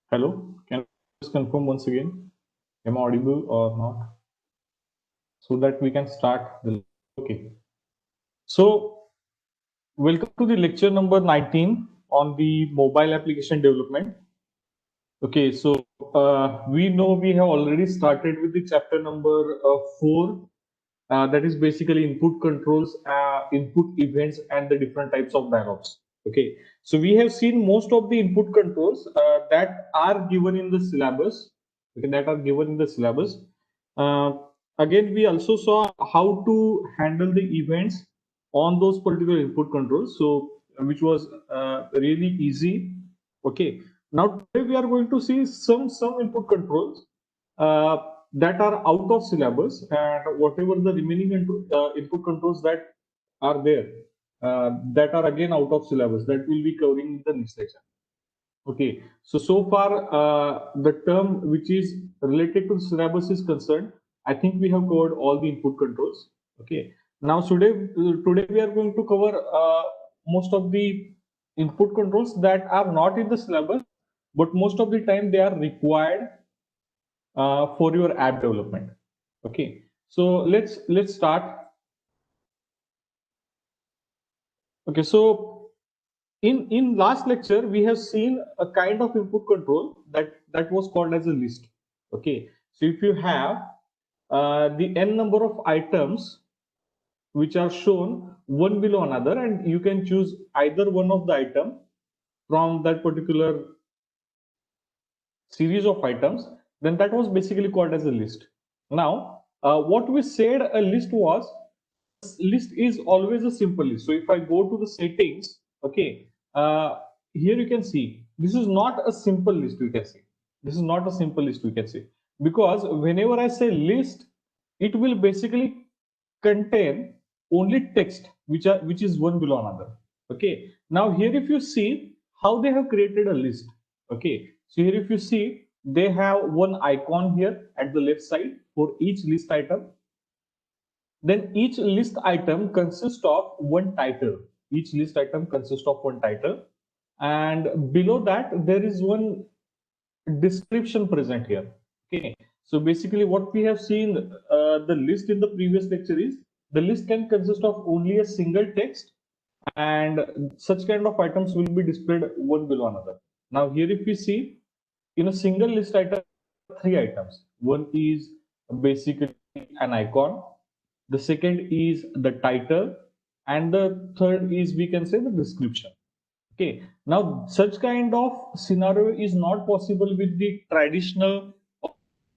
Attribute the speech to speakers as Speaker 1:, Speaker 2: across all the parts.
Speaker 1: Hello, can you just confirm once again? Am I audible or not? So that we can start the. Okay. So, welcome to the lecture number 19 on the mobile application development. Okay, so we know we have already started with the chapter number 4, that is basically input controls, input events, and the different types of dialogues. Okay, so we have seen most of the input controls that are given in the syllabus. Okay, that are given in the syllabus. Uh, Again, we also saw how to handle the events on those particular input controls. So, which was really easy. Okay, now today we are going to see some input controls uh, that are out of syllabus, and whatever the remaining input controls that are there, that are again out of syllabus, that will be covering in the next section. Okay, so far the term which is related to syllabus is concerned, I think we have covered all the input controls. Okay, now today we are going to cover most of the input controls that are not in the syllabus, but most of the time they are required for your app development. Okay, so let's start. Okay, so in last lecture we have seen a kind of input control that was called as a list. Okay, so if you have the n number of items which are shown one below another, and you can choose either one of the item from that particular series of items, then that was basically called as a list. Now, what we said a list was, list is always a simple list. So if I go to the settings, okay, here you can see this is not a simple list. We can see this is not a simple list. We can see, because whenever I say list, it will basically contain only text which is one below another. Okay, now here if you see how they have created a list. Okay, so here if you see, they have one icon here at the left side for each list item. Then each list item consists of one title. Each list item consists of one title, and below that there is one description present here. Okay, so basically what we have seen, the list in the previous lecture is, the list can consist of only a single text, and such kind of items will be displayed one below another. Now here if we see, in a single list item, three items. One is basically an icon, the second is the title, and the third is, we can say, the description. Okay, now such kind of scenario is not possible with the traditional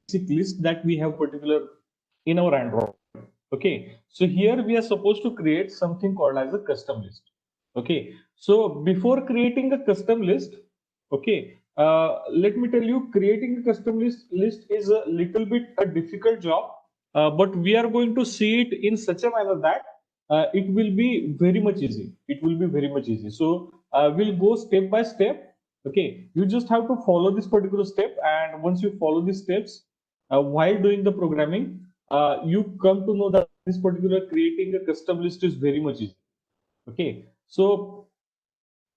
Speaker 1: basic list that we have particular in our Android. Okay, so here we are supposed to create something called as a custom list. Okay, so before creating a custom list, okay, let me tell you, creating a custom list is a little bit a difficult job, but we are going to see it in such a manner that it will be very much easy. It will be very much easy. So we'll go step by step. Okay, you just have to follow this particular step, and once you follow these steps, while doing the programming, you come to know that this particular creating a custom list is very much easy. Okay, so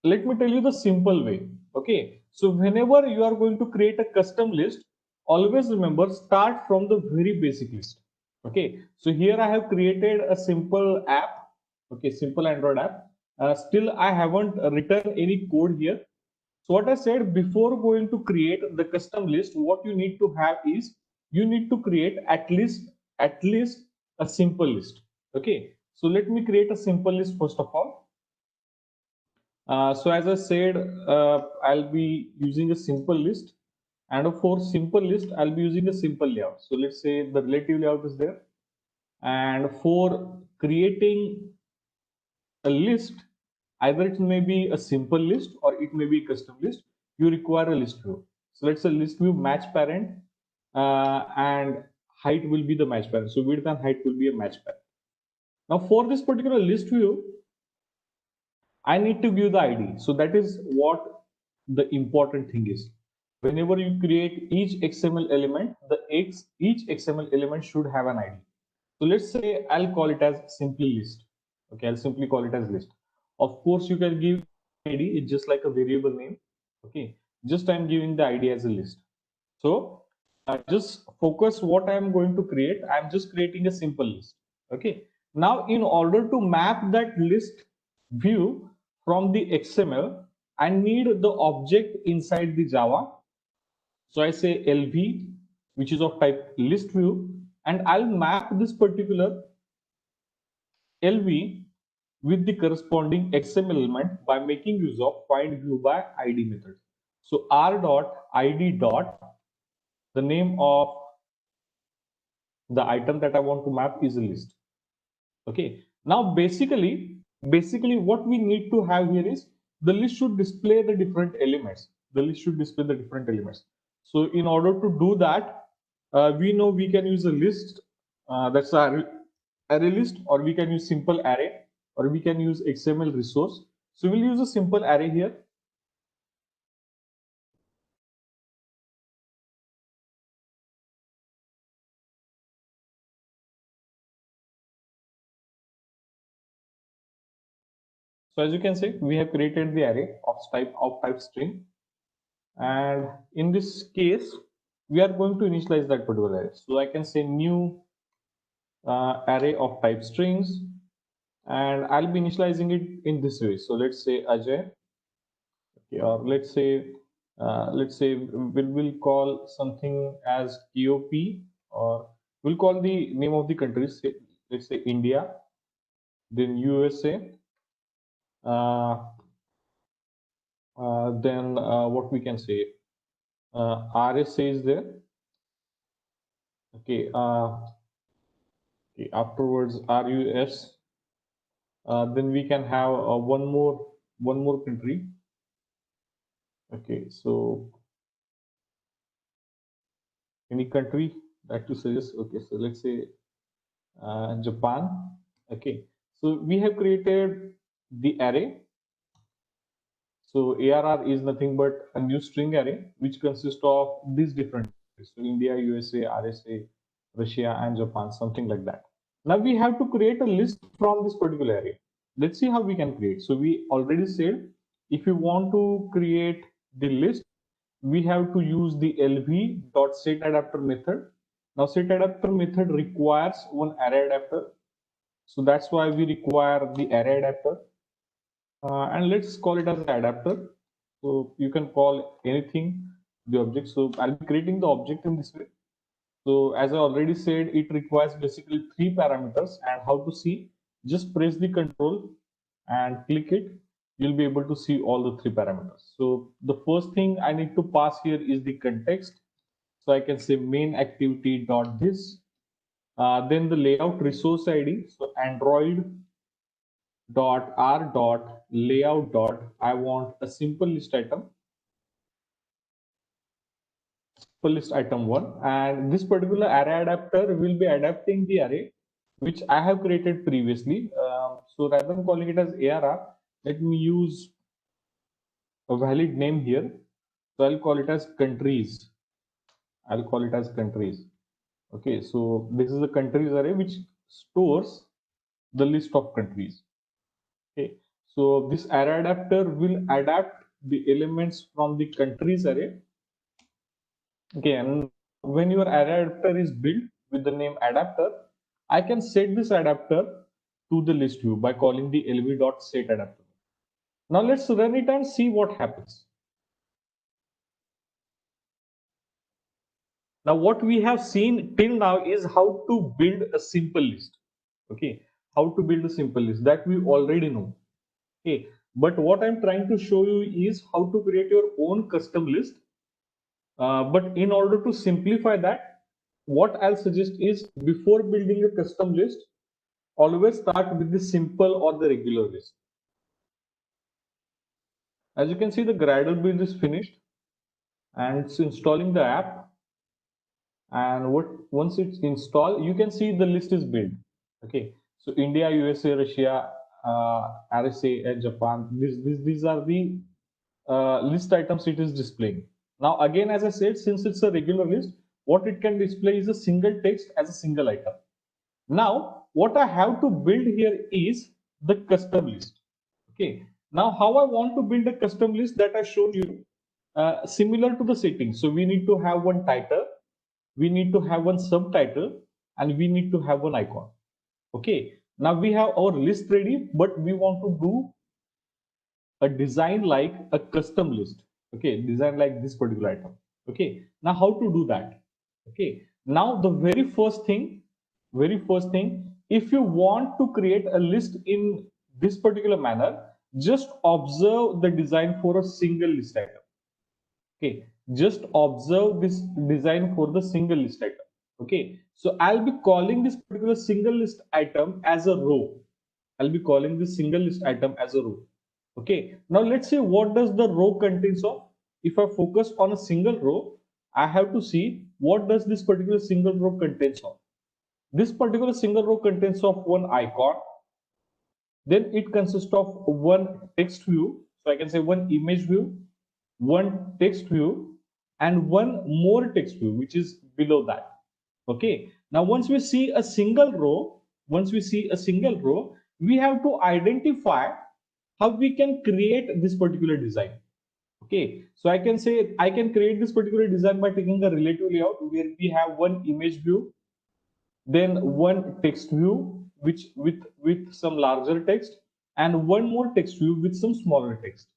Speaker 1: let me tell you the simple way. Okay, so whenever you are going to create a custom list, always remember, start from the very basic list. Okay, so here I have created a simple app. Okay, simple Android app. Still I haven't written any code here. So what I said, before going to create the custom list, what you need to have is, you need to create at least a simple list. Okay, so let me create a simple list first of all. So as I said, I'll be using a simple list, and for simple list, I'll be using a simple layout. So let's say the relative layout is there, and for creating a list, either it may be a simple list or it may be a custom list, you require a list view. So let's say list view match parent, and height will be the match parent. So width and height will be a match parent. Now for this particular list view, I need to give the ID. So that is what the important thing is. Whenever you create each XML element, each XML element should have an ID. So let's say I'll call it as simply list. Okay, I'll simply call it as list. Of course, you can give ID, it's just like a variable name. Okay, Just I'm giving the ID as a list. So just focus what I am going to create. I'm just creating a simple list. Okay. Now, in order to map that list view from the XML, I need the object inside the Java. So I say LV, which is of type list view, and I'll map this particular LV with the corresponding XML element by making use of find view by ID method. So r dot id dot the name of the item that I want to map is a list. Okay. Now basically what we need to have here is the list should display the different elements. The list should display the different elements. So in order to do that, we know we can use a list, that's a array list, or we can use simple array, or we can use XML resource. So we'll use a simple array here. So as you can see, we have created the array of type string, and in this case, we are going to initialize that particular array. So I can say new array of type strings, and I'll be initializing it in this way. So let's say Ajay, okay, or let's say we'll call something as KOP, or we'll call the name of the country. Let's say India, then USA, then what we can say, RSA is there. Okay, okay, afterwards RUS. Then we can have one more country. Okay, so any country that you suggest. Okay, so let's say Japan. Okay, so we have created the array. So ARR is nothing but a new string array which consists of these different countries. So India, USA, RSA, Russia, and Japan, something like that. Now we have to create a list from this particular array. Let's see how we can create. So we already said if you want to create the list, we have to use the lv.setAdapter method. Now setAdapter method requires one array adapter. So that's why we require the array adapter. And let's call it as an adapter. So you can call anything the object. So I'll be creating the object in this way. So as I already said, it requires basically 3 parameters, and how to see, just press the control and click it. You'll be able to see all the 3 parameters. So the first thing I need to pass here is the context. So I can say main activity dot this. Then the layout resource ID. So Android dot r dot layout dot I want a simple list item. List item 1, and this particular array adapter will be adapting the array which I have created previously. So rather than calling it as ARR, let me use a valid name here. So I'll call it as countries. I'll call it as countries. Okay, so this is a countries array which stores the list of countries. Okay, so this array adapter will adapt the elements from the countries array. Okay, and when your adapter is built with the name adapter, I can set this adapter to the list view by calling the lv.setAdapter. Now let's run it and see what happens. Now what we have seen till now is how to build a simple list. Okay, how to build a simple list that we already know. Okay, but what I'm trying to show you is how to create your own custom list. But in order to simplify that, what I'll suggest is before building a custom list, always start with the simple or the regular list. As you can see, the Gradle build is finished and it's installing the app. And once it's installed, you can see the list is built. Okay, so India, USA, Russia, RSA, and Japan. These are the list items it is displaying. Now, again, as I said, since it's a regular list, what it can display is a single text as a single item. Now, what I have to build here is the custom list. Okay. Now, how I want to build a custom list that I showed you. similar to the settings. So we need to have one title, we need to have one subtitle, and we need to have one icon. Okay, now we have our list ready, but we want to do a design like a custom list. Okay, design like this particular item. Okay, now how to do that? Okay, now the very first thing, if you want to create a list in this particular manner, just observe the design for a single list item. Okay, just observe this design for the single list item. Okay, so I'll be calling this particular single list item as a row. I'll be calling this single list item as a row. Okay, now let's see what does the row contains of. If I focus on a single row, I have to see what does this particular single row contains of. This particular single row contains of one icon, then it consists of one text view, so I can say one image view, one text view, and one more text view which is below that. Okay, now once we see a single row, we have to identify how we can create this particular design. Okay, so I can say I can create this particular design by taking a relative layout where we have one image view, then one text view which with some larger text, and one more text view with some smaller text.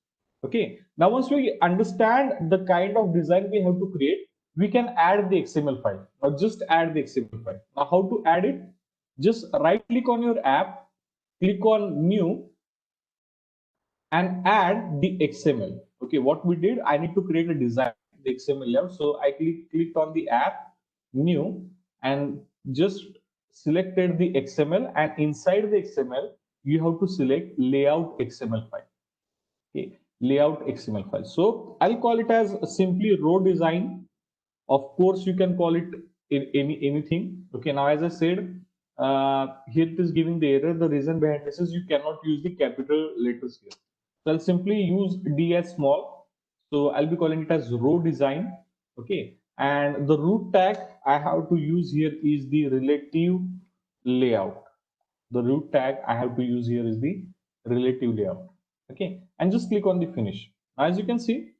Speaker 1: Okay, now once we understand the kind of design we have to create, we can add the XML file. Now just add the XML file. Now how to add it? Just right click on your app, click on new, and add the XML. Okay, what we did, I need to create a design, the XML layout. So I clicked on the app, new, and just selected the XML. And inside the XML, you have to select layout XML file. Okay, layout XML file. So I'll call it as simply row design. Of course, you can call it in anything. Okay, now as I said, here it is giving the error. The reason behind this is you cannot use the capital letters here. So I'll simply use D as small. So I'll be calling it as row design. Okay, and the root tag I have to use here is the relative layout. The root tag I have to use here is the relative layout. Okay, and just click on the finish. As you can see,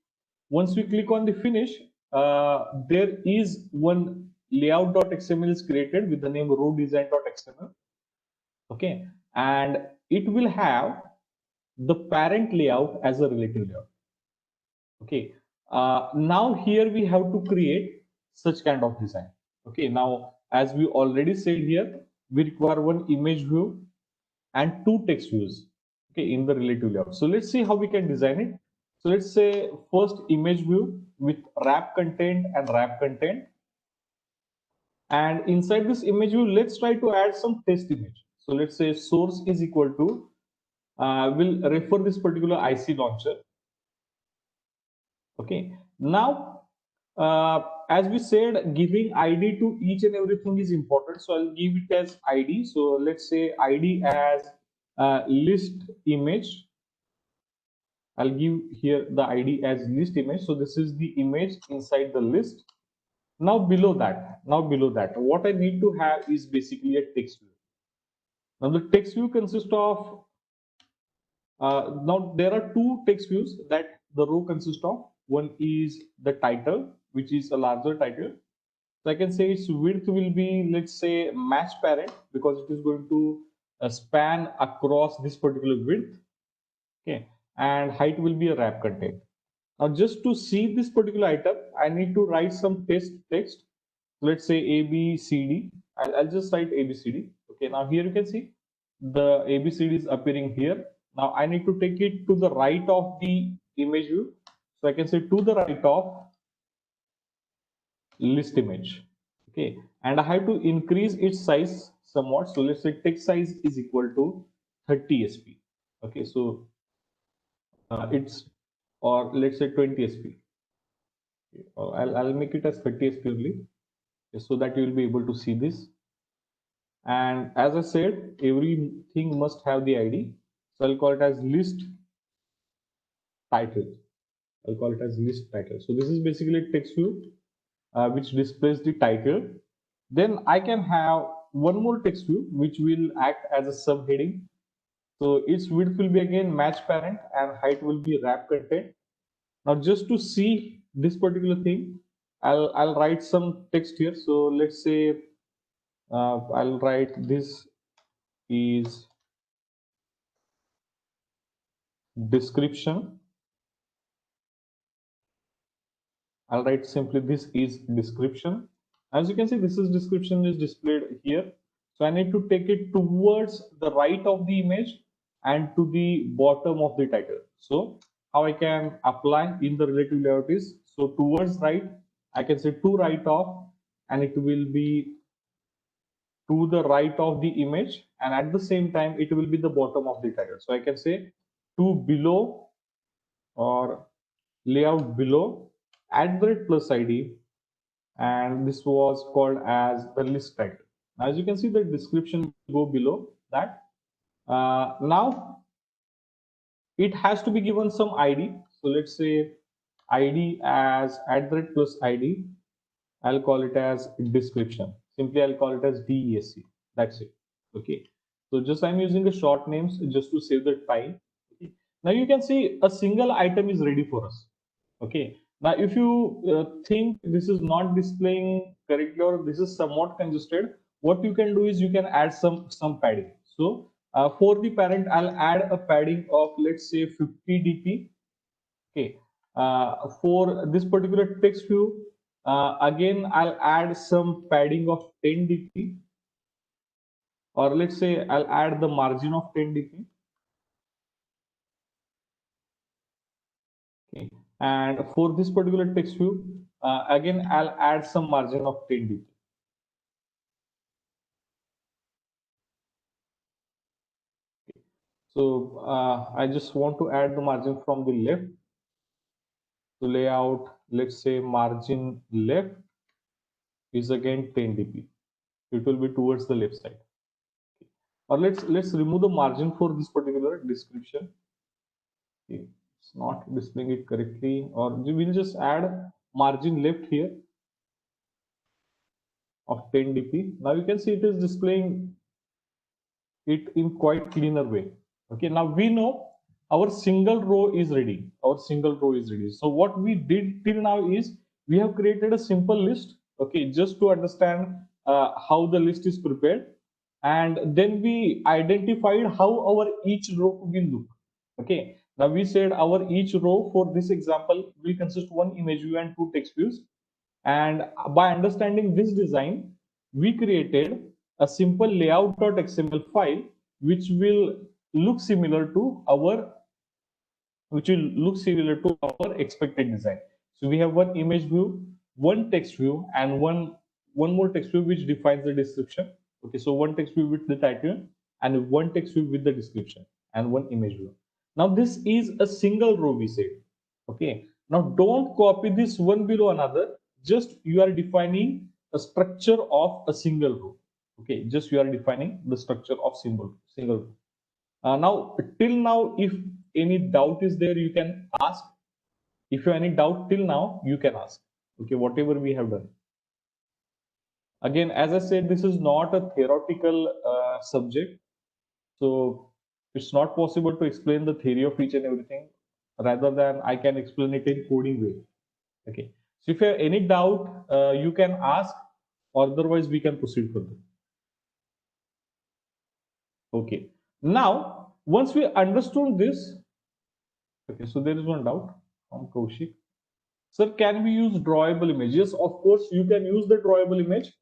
Speaker 1: once we click on the finish, there is one layout.xml is created with the name row design.xml. Okay, and it will have the parent layout as a relative layout. Okay, now here we have to create such kind of design. Okay, now as we already said here, we require one image view and two text views. Okay, in the relative layout. So let's see how we can design it. So let's say first image view with wrap content and wrap content. And inside this image view, let's try to add some test image. So let's say source is equal to, we'll refer this particular IC launcher. Okay, now as we said, giving ID to each and everything is important. So I'll give it as ID. So let's say ID as list image. I'll give here the ID as list image. So this is the image inside the list. Now below that, what I need to have is basically a text view. Now the text view consists of, now there are two text views that the row consists of. One is the title, which is a larger title. So I can say its width will be, let's say, match parent, because it is going to span across this particular width. Okay, and height will be a wrap content. Now just to see this particular item, I need to write some text. Let's say ABCD. I'll just write ABCD. Okay, now here you can see the ABCD is appearing here. Now I need to take it to the right of the image view. So I can say to the right of list image. Okay, and I have to increase its size somewhat. So let's say text size is equal to 30 sp. Okay, so it's, or let's say 20 sp. I'll make it as 30 sp only, so that you will be able to see this. And as I said, everything must have the ID. So I'll call it as list title. I'll call it as list title. So this is basically a text view which displays the title. Then I can have one more text view which will act as a subheading. So its width will be again match parent and height will be wrap content. Now just to see this particular thing, I'll write some text here. So let's say I'll write this is description. I'll write simply this is description. As you can see, this is description is displayed here. So I need to take it towards the right of the image and to the bottom of the title. So how I can apply in the relative layout is, so towards right, I can say to right of, and it will be to the right of the image, and at the same time it will be the bottom of the title. So I can say to below or layout below @ +id, and this was called as the list title. As you can see, the description go below that. Now it has to be given some ID. So let's say ID as @+id. I'll call it as description. Simply I'll call it as DESC. That's it. Okay. So just I'm using a short names just to save the time. Okay. Now you can see a single item is ready for us. Okay. Now if you think this is not displaying correctly or this is somewhat congested, what you can do is you can add some padding. So for the parent, I'll add a padding of, let's say, 50 dp. Okay. For this particular text view, again I'll add some padding of 10 dp, or let's say I'll add the margin of 10 dp. Okay. And for this particular text view, again I'll add some margin of 10 dp. So I just want to add the margin from the left. To layout, let's say margin left is again 10 dp. It will be towards the left side. Or let's remove the margin for this particular description. Okay. It's not displaying it correctly, or we'll just add margin left here of 10 dp. Now you can see it is displaying it in quite cleaner way. Okay, now we know our single row is ready. Our single row is ready. So what we did till now is we have created a simple list. Okay, just to understand how the list is prepared, and then we identified how our each row will look. Okay, now we said our each row for this example will consist one image view and two text views. And by understanding this design, we created a simple layout.xml file which will look similar to our expected design. So we have one image view, one text view, and one more text view which defines the description. Okay, so one text view with the title and one text view with the description and one image view. Now this is a single row, we said. Okay, now don't copy this one below another. Just you are defining a structure of a single row. Okay, just you are defining the structure of single row. Now till now, if any doubt is there, you can ask. If you have any doubt till now, you can ask. Okay, whatever we have done. Again, as I said, this is not a theoretical subject, so it's not possible to explain the theory of each and everything. Rather than I can explain it in coding way. Okay, so if you have any doubt, you can ask, or otherwise we can proceed further. Okay, now once we understood this, okay, so there is one doubt from Kaushik. Sir, can we use drawable images? Of course, you can use the drawable image.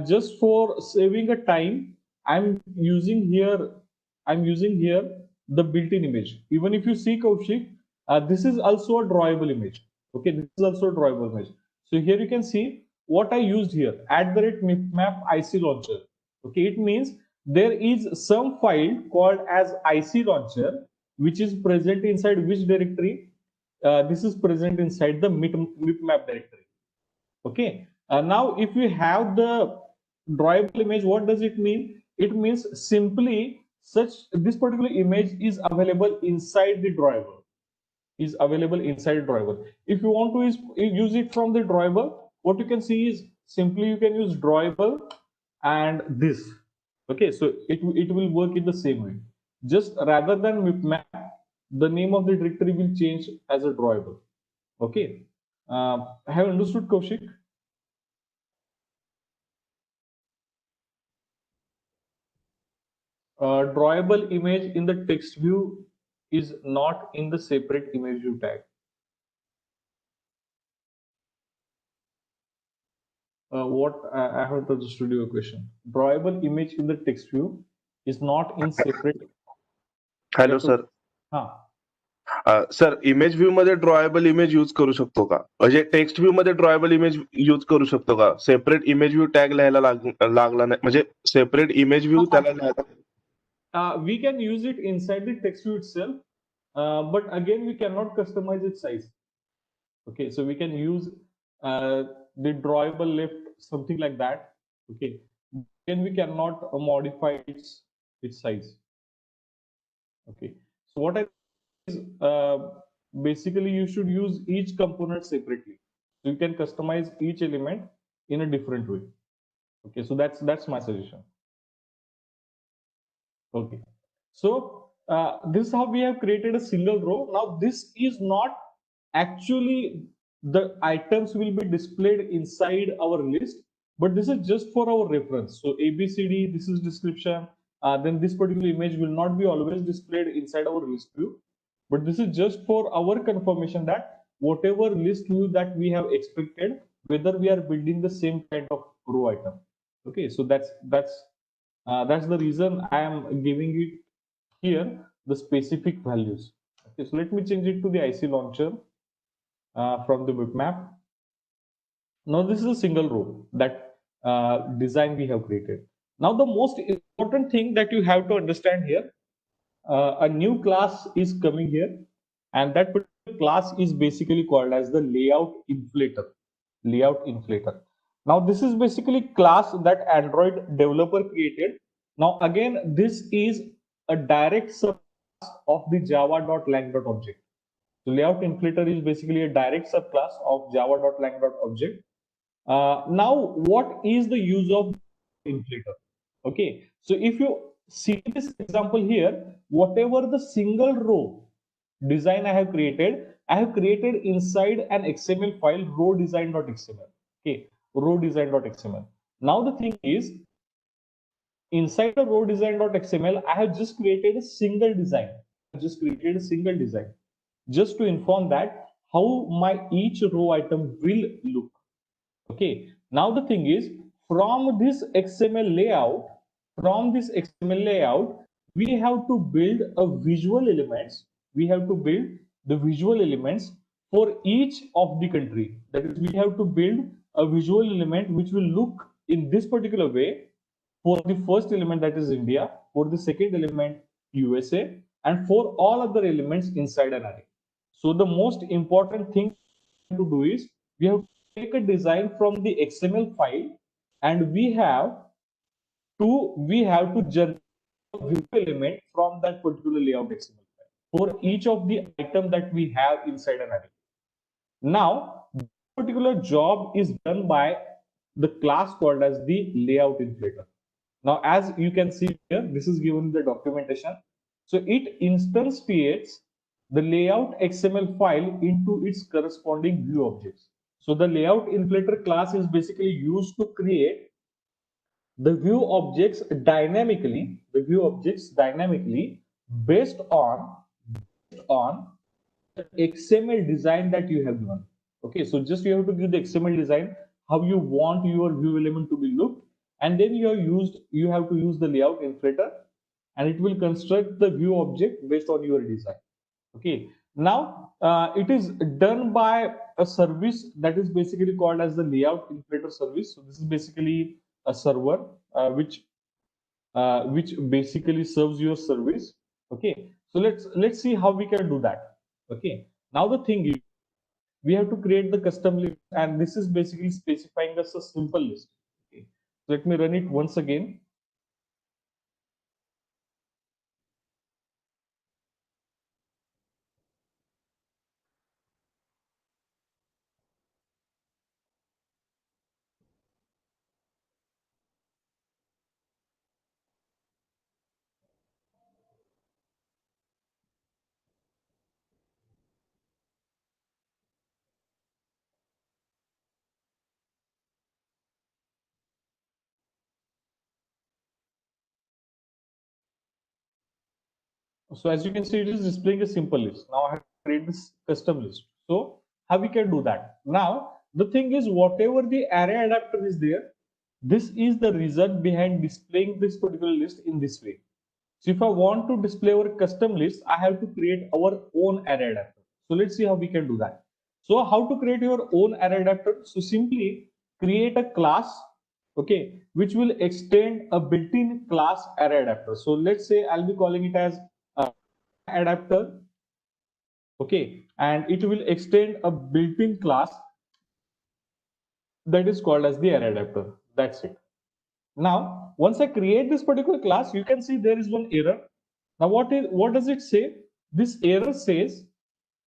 Speaker 1: Just for saving a time, I'm using here the built-in image. Even if you see Kaushik, this is also a drawable image. Okay, this is also a drawable image. So here you can see what I used here @mipmap IC launcher. Okay, it means there is some file called as IC launcher which is present inside which directory? This is present inside the mipmap directory. Okay. Now, if we have the drawable image, what does it mean? It means simply this particular image is available inside the drawable. Is available inside drawable. If you want to use it from the drawable, what you can see is simply you can use drawable and this. Okay, so it will work in the same way. Just rather than mipmap, the name of the directory will change as a drawable. Okay. Have you understood, Kaushik? Drawable image in the text view is not in the separate image view tag. What I have understood your question. Drawable image in the text view is not in separate. You
Speaker 2: hello
Speaker 1: have to.
Speaker 2: Sir.
Speaker 1: Ha.
Speaker 2: Sir image view मध्ये drawable image use करू शकतो का? म्हणजे text view मध्ये drawable image use करू शकतो का? Separate image view tag लिहायला लागला नाही, म्हणजे सेपरेट इमेज व्ह्यू त्याला लिहायला.
Speaker 1: We can use it inside the text view itself, but again we cannot customize its size. Okay, so we can use uh, the drawable left, something like that. Okay, then we cannot modify its size. Okay, so what I is basically you should use each component separately, so you can customize each element in a different way. Okay, so that's my suggestion. Okay, so this is how we have created a single row. Now this is not actually the items will be displayed inside our list, but this is just for our reference. So ABCD, this is description. Then this particular image will not be always displayed inside our list view, but this is just for our confirmation that whatever list view that we have expected, whether we are building the same kind of row item. Okay, so that's the reason I am giving it here the specific values. Okay, so let me change it to the IC launcher from the bitmap. Now this is a single row that design we have created. Now the most important thing that you have to understand here, a new class is coming here, and that particular class is basically called as the layout inflator. Layout inflator. Now this is basically class that Android developer created. Now again, this is a direct subclass of the java.lang.object. So layout inflator is basically a direct subclass of java.lang.object. Now, what is the use of inflator? Okay, so if you see this example here, whatever the single row design I have created inside an XML file row design.xml. Okay, row design.xml. Now the thing is, inside the row design.xml, I have just created a single design. I just created a single design just to inform that how my each row item will look. Okay, now the thing is, from this XML layout, we have to build a visual elements. We have to build the visual elements for each of the country. That is, we have to build a visual element which will look in this particular way for the first element, that is India, for the second element USA, and for all other elements inside an array. So the most important thing to do is we have to take a design from the XML file, and we have to generate a visual element from that particular layout XML file for each of the item that we have inside an array. Now, this particular job is done by the class called as the layout inflator. Now, as you can see here, this is given in the documentation. So it instantiates the layout XML file into its corresponding view objects. So the layout inflator class is basically used to create the view objects dynamically based on the XML design that you have given. Okay, so just you have to give the XML design how you want your view element to be looked, and then you have to use the layout inflator, and it will construct the view object based on your design. Okay, now it is done by a service that is basically called as the layout inflator service. So this is basically a server which basically serves your service. Okay, so let's see how we can do that. Okay, now the thing is we have to create the custom list, and this is basically specifying us a simple list. Okay, so let me run it once again. So as you can see, it is displaying a simple list. Now I have to create this custom list. So how we can do that? Now the thing is, whatever the array adapter is there, this is the reason behind displaying this particular list in this way. So if I want to display our custom list, I have to create our own array adapter. So let's see how we can do that. So how to create your own array adapter? So simply create a class, okay, which will extend a built-in class array adapter. So let's say I'll be calling it as adapter, okay, and it will extend a built-in class that is called as the array adapter. That's it. Now, once I create this particular class, you can see there is one error. Now, what does it say? This error says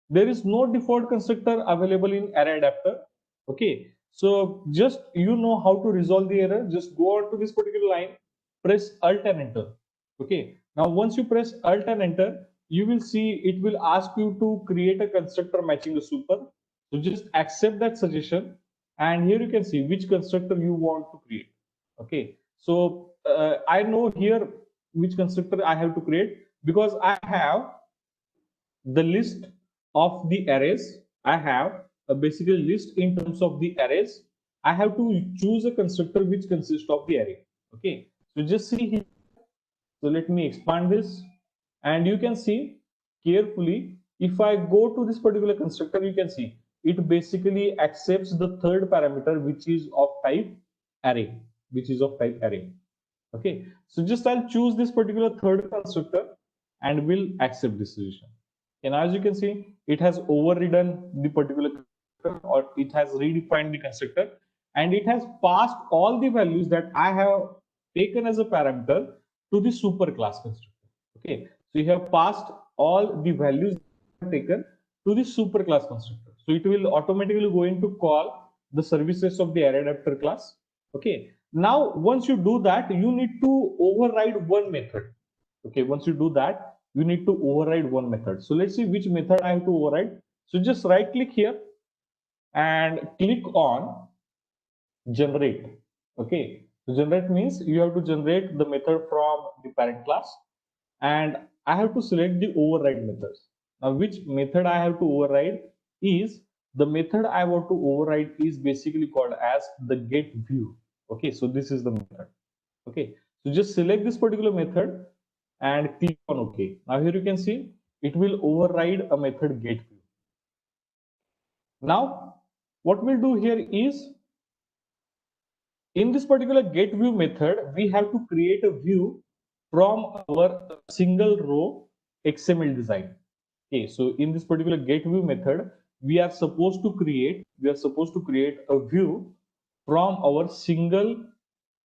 Speaker 1: there is no default constructor available in array adapter. Okay, so just you know how to resolve the error. Just go on to this particular line, press Alt and Enter. Okay, now once you press Alt and Enter, you will see it will ask you to create a constructor matching the super. So just accept that suggestion, and here you can see which constructor you want to create. Okay, so I know here which constructor I have to create because I have the list of the arrays. I have a basically list in terms of the arrays. I have to choose a constructor which consists of the array. Okay, so just see here. So let me expand this, and you can see carefully. If I go to this particular constructor, you can see it basically accepts the third parameter, which is of type array, Okay, so just I'll choose this particular third constructor and will accept this solution. And as you can see, it has overridden the particular constructor, or it has redefined the constructor, and it has passed all the values that I have taken as a parameter to the super class constructor. Okay, so you have passed all the values taken to the super class constructor. So it will automatically going to call the services of the array adapter class. Okay, now once you do that, you need to override one method. Okay, once you do that, you need to override one method. So let's see which method I have to override. So just right click here and click on generate. Okay, so generate means you have to generate the method from the parent class, and I have to select the override methods. Now which method I have to override is the method I want to override is basically called as the get view. Okay, so this is the method. Okay, so just select this particular method and click on OK. Now here you can see it will override a method get view. Now what we'll do here is, in this particular get view method, we have to create a view from our single row XML design. Okay, so in this particular get view method, we are supposed to create a view from our single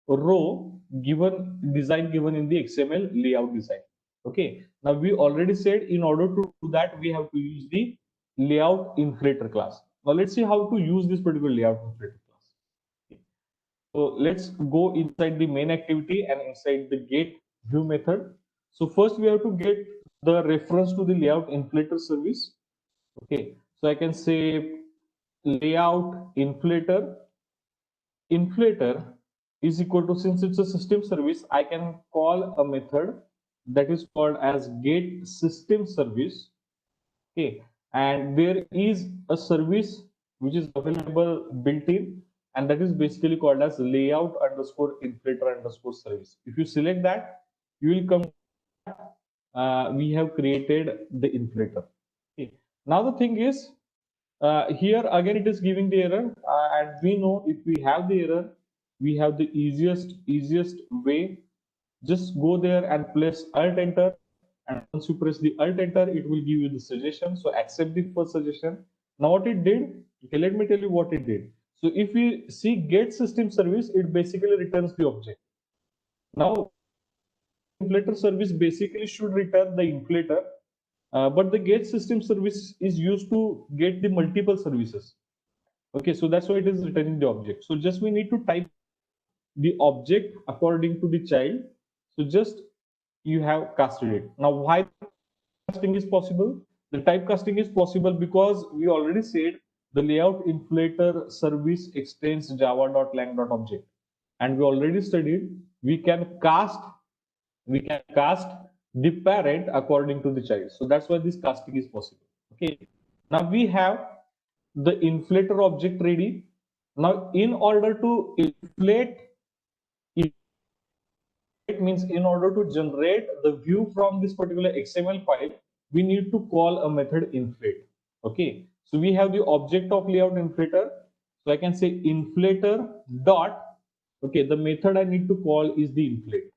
Speaker 1: row design given in the XML layout design. Okay, now we already said in order to do that, we have to use the layout inflator class. Now let's see how to use this particular layout inflator class. Okay. So let's go inside the main activity and inside the get view method. So first we have to get the reference to the layout inflator service. Okay, so I can say layout inflator is equal to, since it's a system service, I can call a method that is called as get system service. Okay, and there is a service which is available built in, and that is basically called as layout underscore inflator underscore service. If you select that, you will come, we have created the inflator. Okay, now the thing is, here again it is giving the error, and we know if we have the error, we have the easiest way. Just go there and press Alt Enter, and once you press the Alt Enter, it will give you the suggestion. So accept the first suggestion. Now what it did, okay, let me tell you what it did. So if we see get system service, it basically returns the object. Now inflator service basically should return the inflator, but the get system service is used to get the multiple services. Okay, so that's why it is returning the object. So just we need to type the object according to the child. So just you have casted it. Now why casting is possible? The typecasting is possible because we already said the layout inflator service extends java.lang.object, and we already studied we can cast the parent according to the child. So that's why this casting is possible. Okay. Now we have the inflator object ready. Now in order to inflate, it means in order to generate the view from this particular XML file, we need to call a method inflate. Okay. So we have the object of layout inflator. So I can say inflator dot. Okay. The method I need to call is the inflate.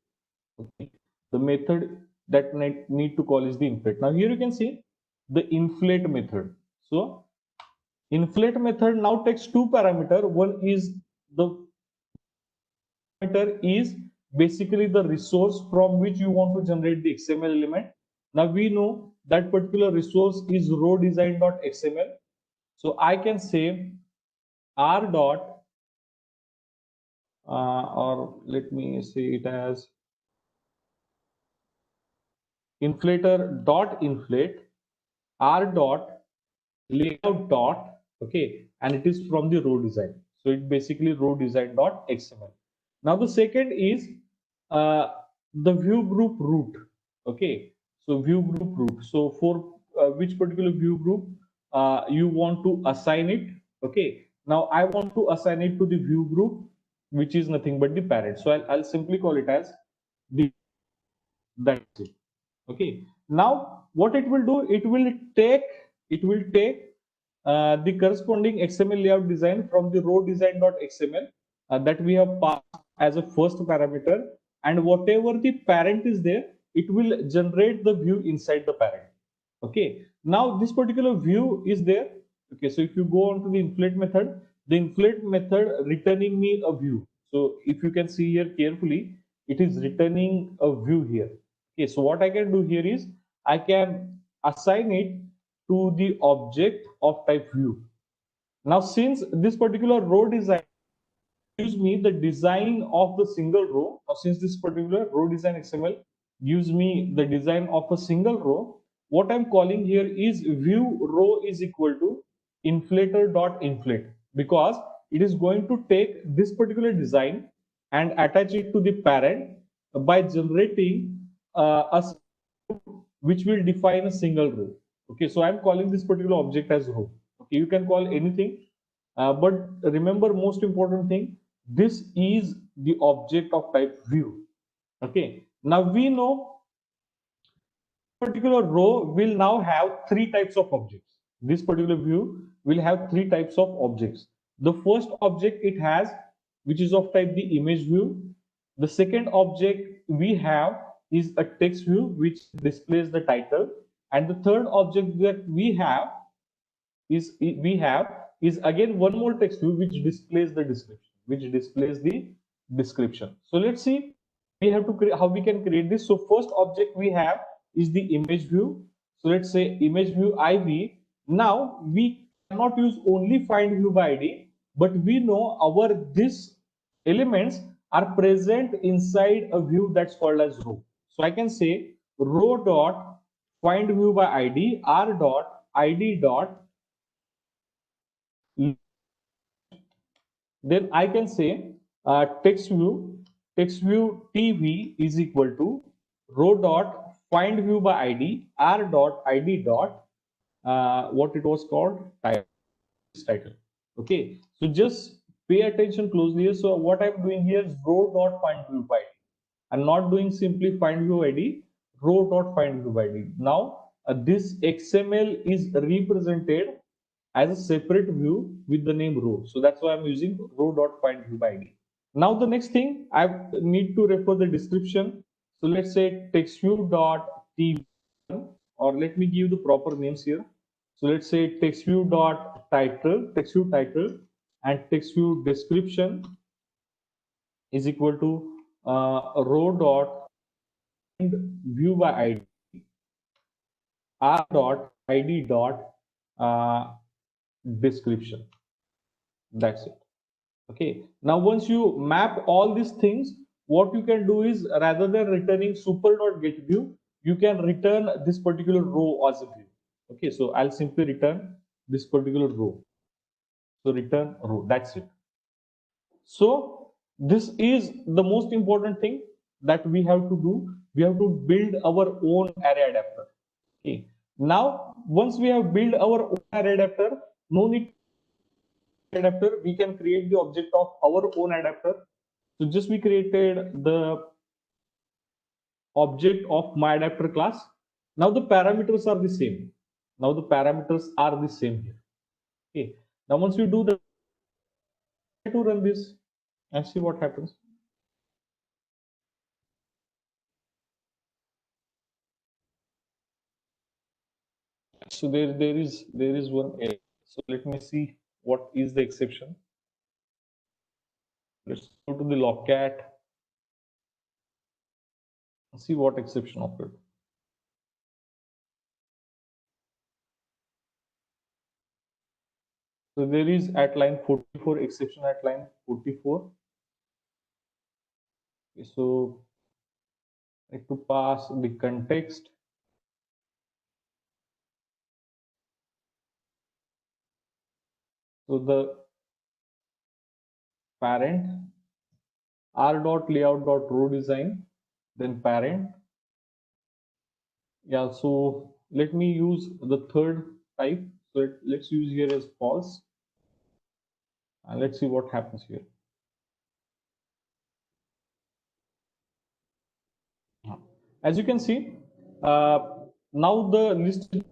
Speaker 1: Okay. The method that I need to call is the inflate. Now here you can see the inflate method. So inflate method now takes two parameter. One is the parameter is basically the resource from which you want to generate the XML element. Now we know that particular resource is row design.xml. So I can say r dot or let me say it as inflator dot inflate r dot layout dot, okay, and it is from the row design. So it basically row design dot xml. Now the second is the view group root. Okay, so view group root. So for which particular view group you want to assign it. Okay, now I want to assign it to the view group which is nothing but the parent. So I'll simply call it as the, that's it. Okay, now what it will do, it will take the corresponding XML layout design from the row design.xml that we have passed as a first parameter, and whatever the parent is there, it will generate the view inside the parent. Okay, now this particular view is there. Okay, so if you go on to the inflate method, the inflate method returning me a view. So if you can see here carefully, it is returning a view here. Okay, so what I can do here is I can assign it to the object of type view. Now, since this particular row design gives me the design of the single row, now since this particular row design XML gives me the design of a single row, what I'm calling here is view row is equal to inflator dot inflate, because it is going to take this particular design and attach it to the parent by generating a which will define a single row. Okay, so I'm calling this particular object as row. Okay, you can call anything, but remember most important thing, this is the object of type view. Okay, now we know particular row will now have three types of objects. This particular view will have three types of objects. The first object it has, which is of type the image view. The second object we have is a text view which displays the title, and the third object that we have is again one more text view which displays the description. So let's see we have to create how we can create this. So first object we have is the image view. So let's say image view IV. Now we cannot use only find view by ID, but we know our this elements are present inside a view that's called as row. So I can say row dot find view by ID r dot id dot, then I can say text view TV is equal to row dot find view by ID r dot id dot what it was called title. Okay, so just pay attention closely here. So what I'm doing here is row dot find view by ID. I'm not doing simply find view ID, row dot find view by ID. Now this XML is represented as a separate view with the name row. So that's why I'm using row dot find view by ID. Now the next thing I need to refer the description. So let's say text view dot TV, or let me give the proper names here. So let's say text view dot title, text view title, and text view description is equal to row dot view by ID r dot id dot description. That's it. Okay, now once you map all these things, what you can do is rather than returning super dot get view, you can return this particular row as a view. Okay, so I'll simply return this particular row. So return row, that's it. So this is the most important thing that we have to do we have to build our own array adapter. Okay. Now, once we have built our own array adapter, no need adapter, we can create the object of our own adapter. So just we created the object of my adapter class. Now the parameters are the same. Now the parameters are the same here. Okay. Now once we do that, try to run this and see what happens. So there is one error. So let me see what is the exception. Let's go to the logcat, see what exception occurred. So there is at line 44 exception at line 44. Okay, so I have to pass the context. So the parent r dot layout dot row design, then parent. Yeah, so let me use the third type. So let's use here as false. And let's see what happens here. As you can see, uh, now the list is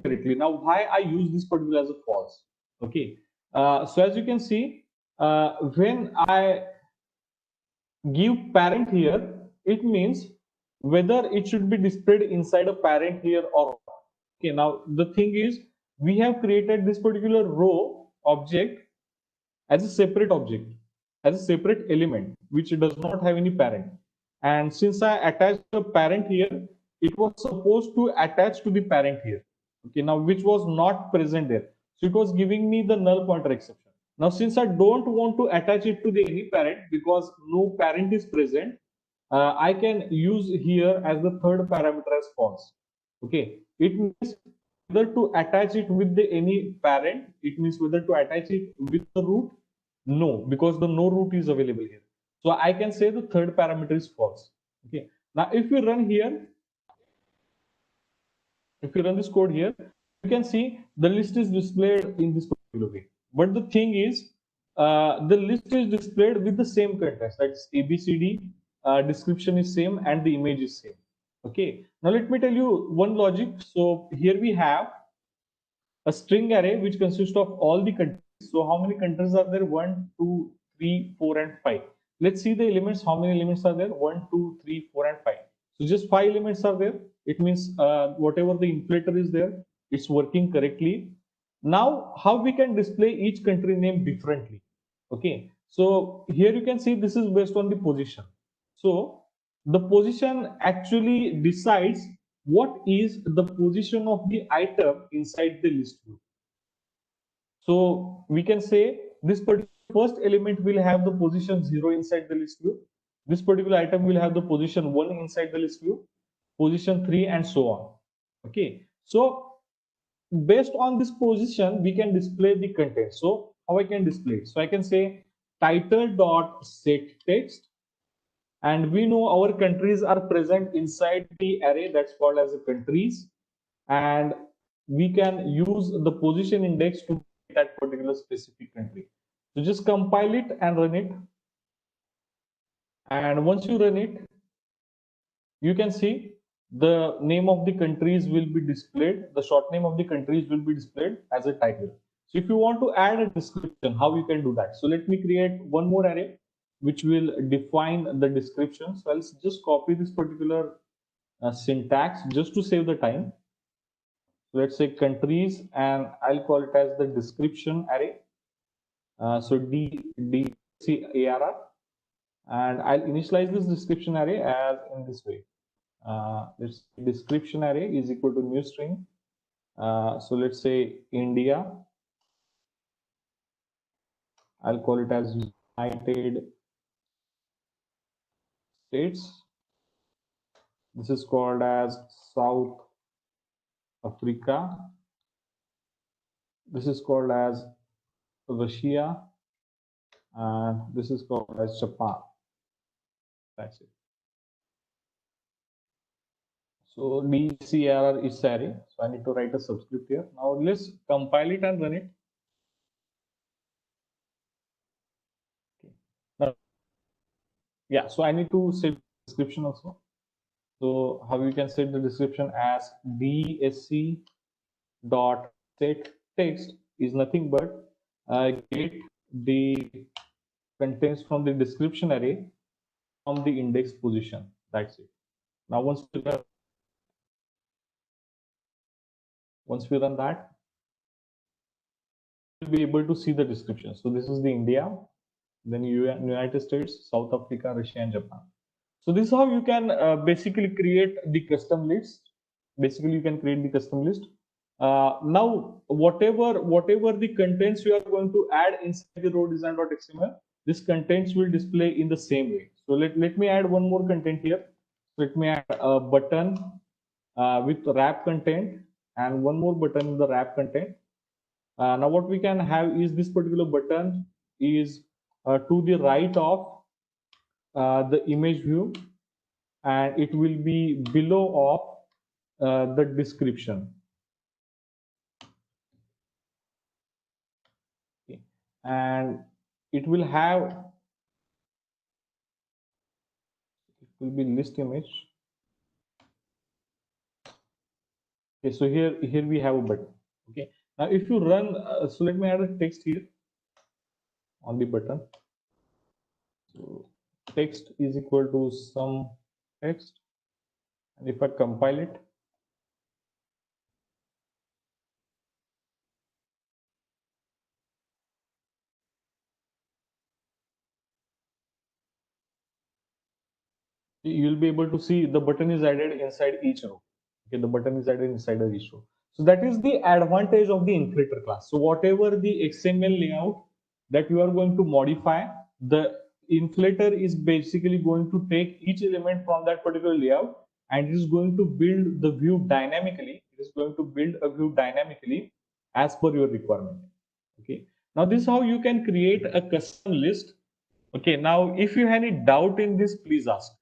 Speaker 1: correctly. Now, why I use this particular as a false? Okay. So as you can see, when I give parent here, it means whether it should be displayed inside a parent here or not. Okay. Now the thing is, we have created this particular row object as a separate object, as a separate element, which does not have any parent. And since I attached the parent here, it was supposed to attach to the parent here. Okay, now which was not present there. So it was giving me the null pointer exception. Now, since I don't want to attach it to the any parent because no parent is present, I can use here as the third parameter as false. Okay, it means whether to attach it with the any parent, it means whether to attach it with the root. No, because the no root is available here. So I can say the third parameter is false. Okay. Now, if we run here, if you run this code here, you can see the list is displayed in this particular way. But the thing is, the list is displayed with the same context. That's ABCD, description is same, and the image is same. Okay. Now let me tell you one logic. So here we have a string array which consists of all the countries. So how many countries are there? 1, 2, 3, 4, and 5. Let's see the elements. How many elements are there? 1, 2, 3, 4, and 5. So just 5 elements are there. It means whatever the inflator is there, it's working correctly. Now, how we can display each country name differently? Okay. So here you can see this is based on the position. So the position actually decides what is the position of the item inside the list view. So we can say this particular first element will have the position 0 inside the list view. This particular item will have the position 1 inside the list view, position 3, and so on. Okay. So based on this position, we can display the content. So how I can display it? So I can say title dot set text, and we know our countries are present inside the array that's called as a countries, and we can use the position index to that particular specific country. So just compile it and run it, and once you run it, you can see the name of the countries will be displayed, the short name of the countries will be displayed as a title. So if you want to add a description, how you can do that? So let me create one more array which will define the description. So I'll just copy this particular syntax just to save the time. So let's say countries, and I'll call it as the description array. So DCARR, and I'll initialize this description array as in this way. Let's description array is equal to new string. So let's say India. I'll call it as United States. This is called as South Africa. This is called as Russia, and this is called as Japan. That's it. So DCRR is array. So I need to write a subscript here. Now let's compile it and run it. Okay. Now, yeah, so I need to set description also. So how you can set the description as dsc dot set text is nothing but get the contents from the description array from the index position. That's it. Now once we run that, you'll be able to see the description. So this is the India, then United States, South Africa, Russia, and Japan. So this is how you can basically create the custom list. Basically, you can create the custom list. Now, whatever the contents you are going to add inside the row design.xml, this contents will display in the same way. So let me add one more content here. Let me add a button with wrap content and one more button in the wrap content. Now what we can have is this particular button is to the right of the image view, and it will be below of the description. Okay. And it will be list image. Okay, so here we have a button. Okay, now if you run, so let me add a text here on the button. So text is equal to some text, and if I compile it, you'll be able to see the button is added inside each row. Okay, the button is added inside each row. So that is the advantage of the inflator class. So whatever the XML layout that you are going to modify, the inflator is basically going to take each element from that particular layout and it is going to build the view dynamically. It is going to build a view dynamically as per your requirement. Okay. Now this is how you can create a custom list. Okay. Now if you have any doubt in this, please ask.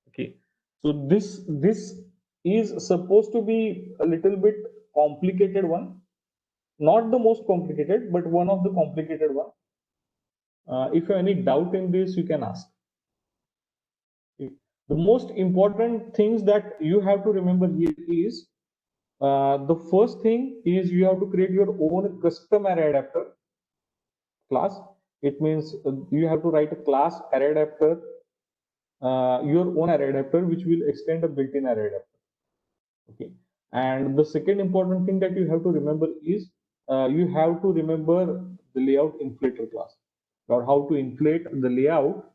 Speaker 1: Okay, so this is supposed to be a little bit complicated one, not the most complicated, but one of the complicated one. If you have any doubt in this, you can ask. Okay. The most important things that you have to remember here is the first thing is you have to create your own custom array adapter class. It means you have to write a class array adapter, your own array adapter, which will extend a built-in array adapter. Okay, and the second important thing that you have to remember is you have to remember the layout inflator class, or how to inflate the layout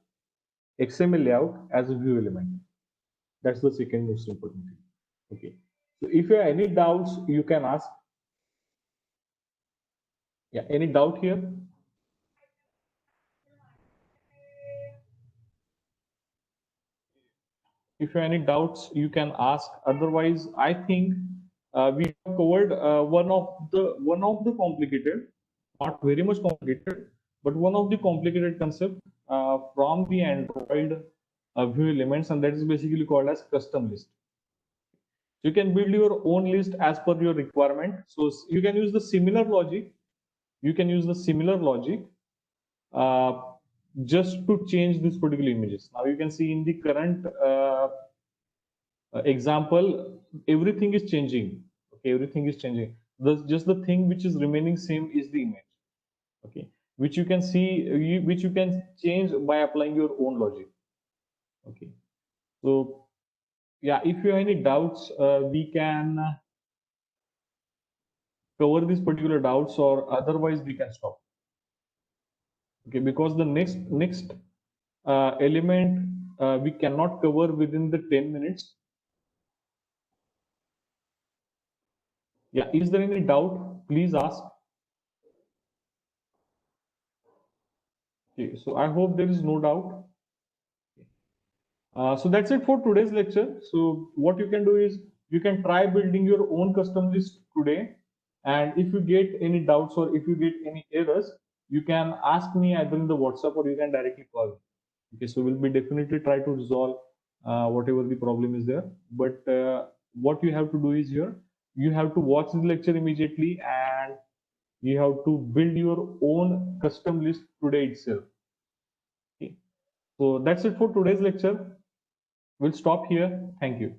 Speaker 1: XML layout as a view element. That's the second most important thing. Okay, so if you have any doubts, you can ask. Yeah, any doubt here? If you have any doubts, you can ask. Otherwise, I think we have covered one of the complicated, not very much complicated, but one of the complicated concept from the Android view elements, and that is basically called as custom list. You can build your own list as per your requirement. So you can use the similar logic. You can use the similar logic just to change these particular images. Now you can see in the current example, everything is changing. Okay, everything is changing. Just the thing which is remaining same is the image. Okay, which you can see, which you can change by applying your own logic. Okay, so yeah, if you have any doubts, we can cover these particular doubts, or otherwise we can stop. Okay, because the next element we cannot cover within the 10 minutes. Yeah, is there any doubt? Please ask. Okay, so I hope there is no doubt. So that's it for today's lecture. So what you can do is you can try building your own custom list today. And if you get any doubts or if you get any errors, you can ask me either in the WhatsApp or you can directly call me. Okay, so we'll be definitely try to resolve whatever the problem is there. But what you have to do is here, you have to watch the lecture immediately and you have to build your own custom list today itself. Okay. So that's it for today's lecture. We'll stop here. Thank you.